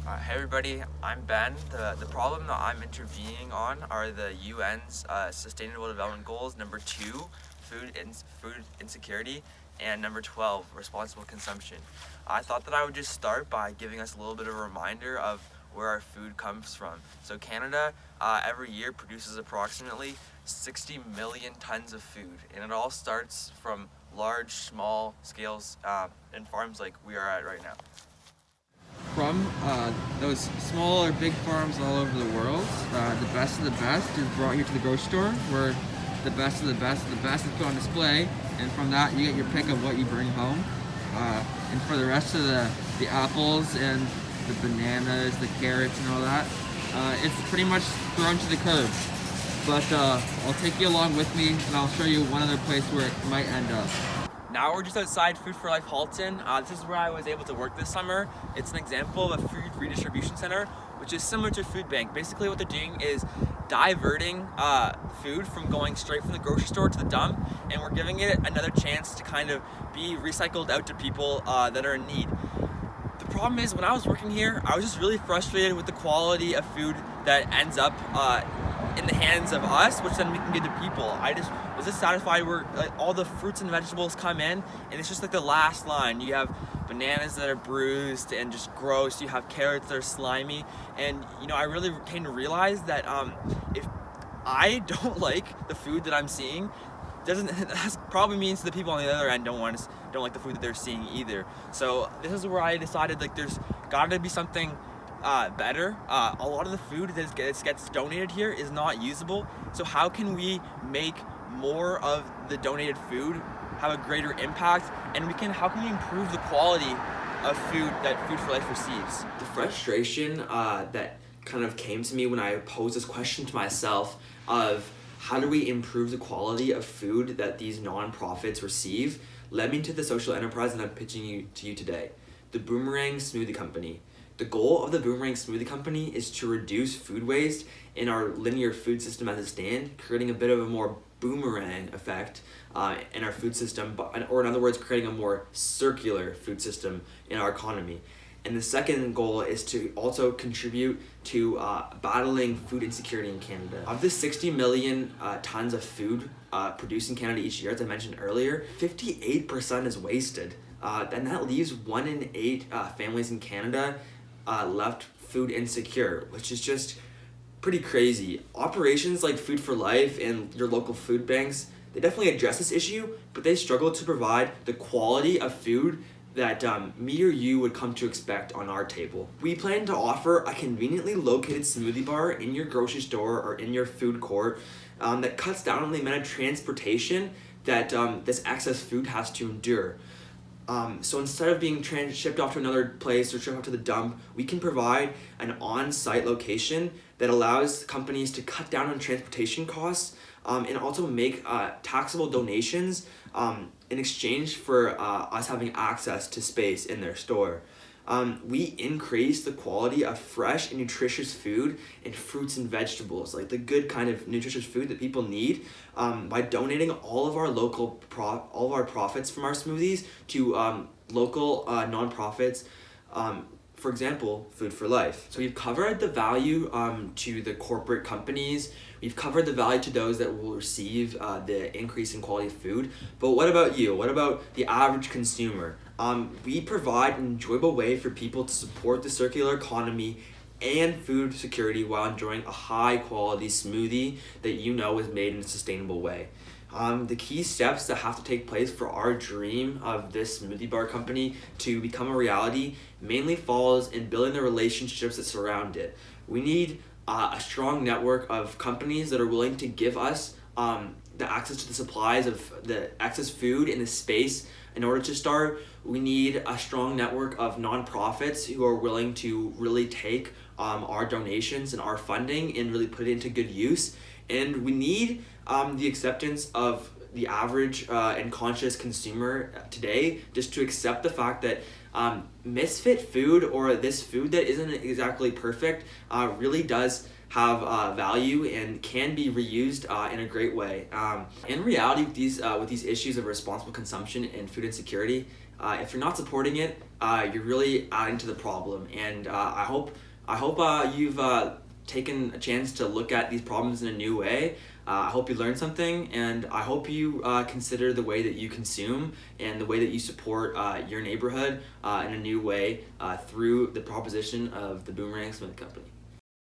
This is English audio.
Hey everybody, I'm Ben. The problem that I'm intervening on are the UN's Sustainable Development Goals, number 2, food insecurity, and number 12, responsible consumption. I thought that I would just start by giving us a little bit of a reminder of where our food comes from. So Canada every year produces approximately 60 million tons of food, and it all starts from large, small scales in farms like we are at right now. From those small or big farms all over the world. The best of the best is brought here to the grocery store, where the best of the best of the best is put on display, and from that you get your pick of what you bring home. And for the rest of the apples and the bananas, the carrots, and all that, it's pretty much thrown to the curb. But I'll take you along with me, and I'll show you one other place where it might end up. Now we're just outside Food for Life Halton. This is where I was able to work this summer. It's an example of a food redistribution center, which is similar to a food bank. Basically what they're doing is diverting food from going straight from the grocery store to the dump, and we're giving it another chance to kind of be recycled out to people that are in need. The problem is, when I was working here, I was just really frustrated with the quality of food that ends up in the hands of us, which then we can give to people. I just was dissatisfied where all the fruits and vegetables come in, and it's just like the last line. You have bananas that are bruised and just gross. You have carrots that are slimy, and I really came to realize that if I don't like the food that I'm seeing, that probably means the people on the other end don't like the food that they're seeing either. So this is where I decided there's got to be something better. A lot of the food that gets donated here is not usable. So how can we make more of the donated food have a greater impact, and how can we improve the quality of food that Food for Life receives? The frustration that kind of came to me when I posed this question to myself of how do we improve the quality of food that these nonprofits receive led me to the social enterprise that I'm pitching to you today, the Boomerang Smoothie Company. The goal of the Boomerang Smoothie Company is to reduce food waste in our linear food system as it stands, creating a bit of a more boomerang effect in our food system, or in other words, creating a more circular food system in our economy. And the second goal is to also contribute to battling food insecurity in Canada. Of the 60 million tons of food produced in Canada each year, as I mentioned earlier, 58% is wasted. And that leaves 1 in 8 families in Canada left food insecure, which is just pretty crazy. Operations like Food for Life and your local food banks, they definitely address this issue, but they struggle to provide the quality of food that me or you would come to expect on our table. We plan to offer a conveniently located smoothie bar in your grocery store or in your food court that cuts down on the amount of transportation that this excess food has to endure. So instead of being shipped off to another place or shipped off to the dump, we can provide an on-site location that allows companies to cut down on transportation costs and also make taxable donations in exchange for us having access to space in their store. We increase the quality of fresh and nutritious food and fruits and vegetables, like the good kind of nutritious food that people need, by donating all of our profits from our smoothies to local nonprofits. For example, Food for Life. So we've covered the value to the corporate companies. We've covered the value to those that will receive the increase in quality of food. But what about you? What about the average consumer? We provide an enjoyable way for people to support the circular economy and food security while enjoying a high quality smoothie that is made in a sustainable way. The key steps that have to take place for our dream of this smoothie bar company to become a reality mainly falls in building the relationships that surround it. We need a strong network of companies that are willing to give us the access to the supplies of the excess food in the space. In order to start, we need a strong network of nonprofits who are willing to really take our donations and our funding and really put it into good use. And we need the acceptance of the average and conscious consumer today, just to accept the fact that misfit food, or this food that isn't exactly perfect, really does have value and can be reused in a great way. In reality, with these issues of responsible consumption and food insecurity, If you're not supporting it, you're really adding to the problem. And I hope you've taken a chance to look at these problems in a new way. I hope you learned something, and I hope you consider the way that you consume and the way that you support your neighborhood in a new way through the proposition of the Boomerang Smoothie Company.